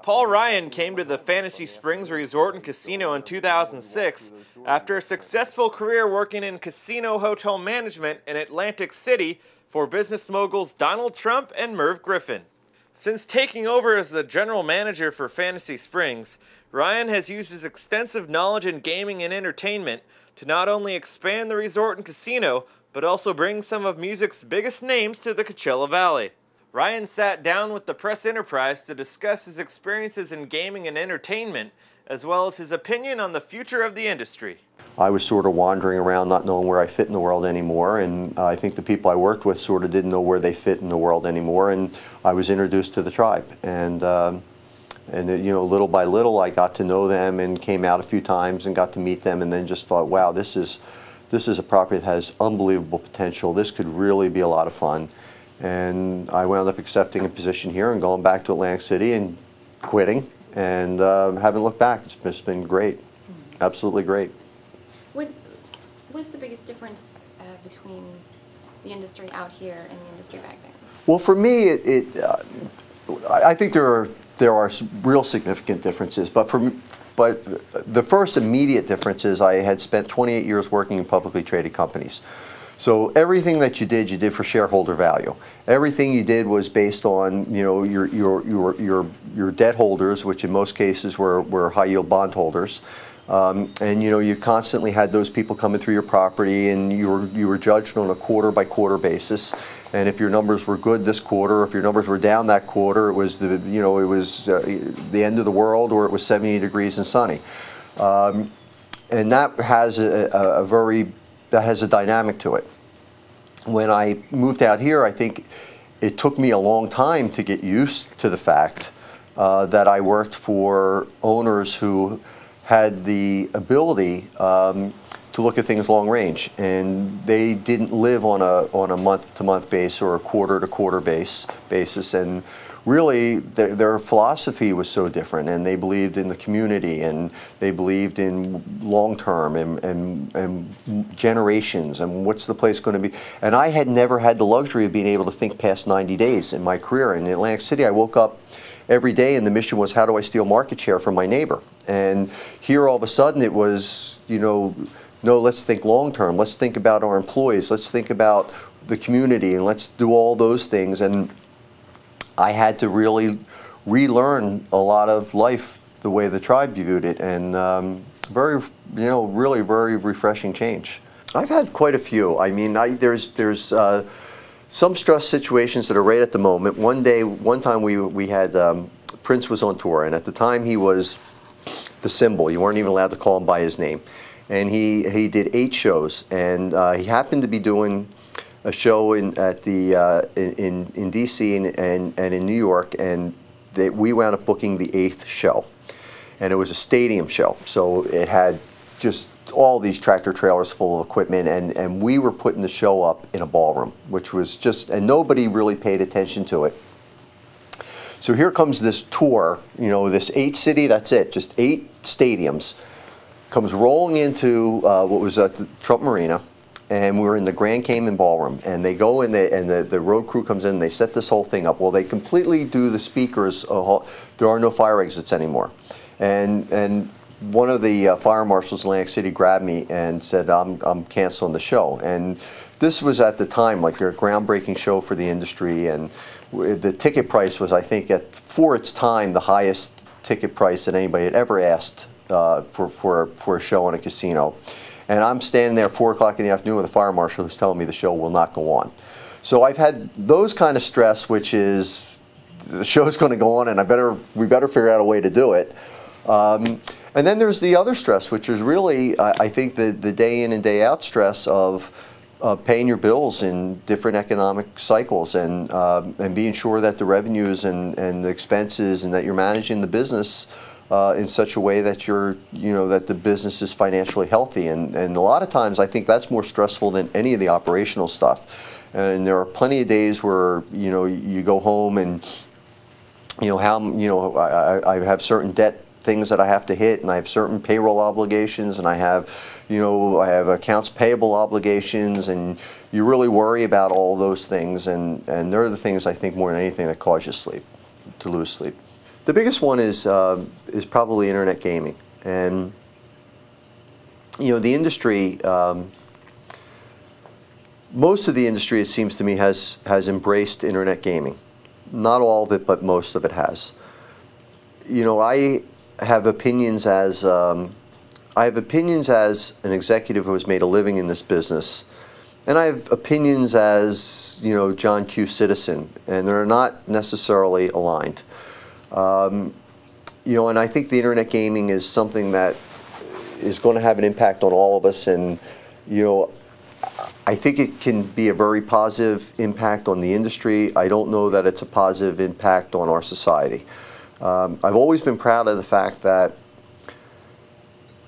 Paul Ryan came to the Fantasy Springs Resort and Casino in 2006 after a successful career working in casino hotel management in Atlantic City for business moguls Donald Trump and Merv Griffin. Since taking over as the general manager for Fantasy Springs, Ryan has used his extensive knowledge in gaming and entertainment to not only expand the resort and casino, but also bring some of music's biggest names to the Coachella Valley. Ryan sat down with the Press Enterprise to discuss his experiences in gaming and entertainment, as well as his opinion on the future of the industry. I was sort of wandering around not knowing where I fit in the world anymore, and I think the people I worked with sort of didn't know where they fit in the world anymore, and I was introduced to the tribe. And you know, little by little I got to know them and came out a few times and got to meet them, and then just thought, wow, this is a property that has unbelievable potential. This could really be a lot of fun. And I wound up accepting a position here and going back to Atlantic City and quitting, and haven't looked back. It's been great, absolutely great. What's the biggest difference between the industry out here and the industry back there? Well, for me, I think there are some real significant differences, but the first immediate difference is I had spent 28 years working in publicly traded companies. So everything that you did for shareholder value. Everything you did was based on, you know, your debt holders, which in most cases were high yield bond holders, and you know, you constantly had those people coming through your property, and you were judged on a quarter by quarter basis. And if your numbers were good this quarter, if your numbers were down that quarter, it was the end of the world, or it was 70 degrees and sunny, and that has a dynamic to it. When I moved out here, I think it took me a long time to get used to the fact that I worked for owners who had the ability to look at things long range, and they didn't live on a month-to-month basis or a quarter-to-quarter basis, and really their philosophy was so different, and they believed in the community, and they believed in long-term and generations, and what's the place going to be. And I had never had the luxury of being able to think past 90 days in my career. In Atlantic City, I woke up every day and the mission was, how do I steal market share from my neighbor? And here all of a sudden it was, you know, no, let's think long-term. Let's think about our employees. Let's think about the community, and let's do all those things. And I had to really relearn a lot of life the way the tribe viewed it, and really very refreshing change. I've had quite a few. I mean, there's some stress situations that are right at the moment. One time we had Prince was on tour, and at the time he was the symbol. You weren't even allowed to call him by his name, and he did 8 shows, and he happened to be doing a show in D.C. and in New York, and we wound up booking the 8th show, and it was a stadium show, so it had just all these tractor trailers full of equipment, and we were putting the show up in a ballroom, which was just, and nobody really paid attention to it. So here comes this tour, you know, this 8-city, that's it, just 8 stadiums, comes rolling into what was at the Trump Marina, and we were in the Grand Cayman Ballroom, and they go in, and the road crew comes in, and they set this whole thing up. Well, they completely do the speakers, there are no fire exits anymore. And one of the fire marshals in Atlantic City grabbed me and said, I'm canceling the show. And this was at the time like a groundbreaking show for the industry, and the ticket price was, I think, for its time, the highest ticket price that anybody had ever asked for a show in a casino. And I'm standing there at 4 o'clock in the afternoon with a fire marshal who's telling me the show will not go on. So I've had those kind of stress, which is the show's going to go on, and we better figure out a way to do it. And then there's the other stress, which is really, I think, the day in and day out stress of paying your bills in different economic cycles, and being sure that the revenues and the expenses, and that you're managing the business in such a way that that the business is financially healthy. And a lot of times I think that's more stressful than any of the operational stuff. And there are plenty of days where, you know, you go home and, I have certain debt things that I have to hit, and I have certain payroll obligations, and I have accounts payable obligations, and you really worry about all those things, and they're the things I think more than anything that cause you to lose sleep. The biggest one is probably internet gaming, and you know, the industry. Most of the industry, it seems to me, has embraced internet gaming. Not all of it, but most of it has. You know, I have opinions as an executive who has made a living in this business, and I have opinions as, you know, John Q. citizen, and they're not necessarily aligned. You know, and I think the internet gaming is something that is going to have an impact on all of us, and you know, I think it can be a very positive impact on the industry. I don't know that it's a positive impact on our society. I've always been proud of the fact that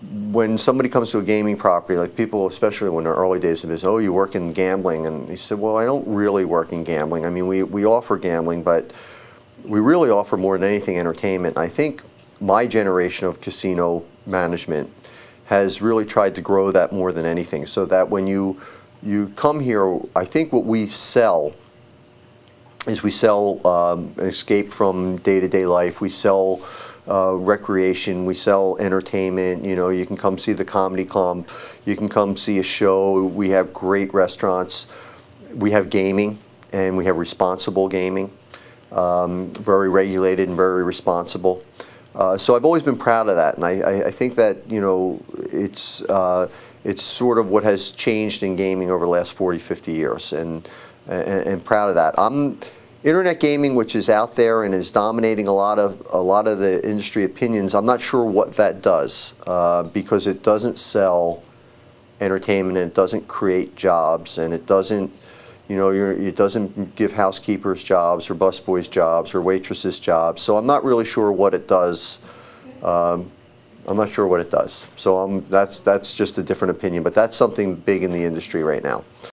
when somebody comes to a gaming property, like people, especially when they're early days of this, oh, you work in gambling, and you said, well, I don't really work in gambling. I mean, we offer gambling, but we really offer more than anything entertainment. And I think my generation of casino management has really tried to grow that more than anything, so that when you come here, I think what we sell is we sell an escape from day-to-day life. We sell recreation. We sell entertainment. You know, you can come see the comedy club. You can come see a show. We have great restaurants. We have gaming, and we have responsible gaming, very regulated and very responsible. So I've always been proud of that, and I think that, you know, it's sort of what has changed in gaming over the last 40, 50 years, and proud of that. Internet gaming, which is out there and is dominating a lot of the industry opinions, I'm not sure what that does, because it doesn't sell entertainment, and it doesn't create jobs, and it doesn't, you know, it doesn't give housekeepers jobs or busboys jobs or waitresses jobs. So I'm not really sure what it does. I'm not sure what it does. So that's just a different opinion, but that's something big in the industry right now.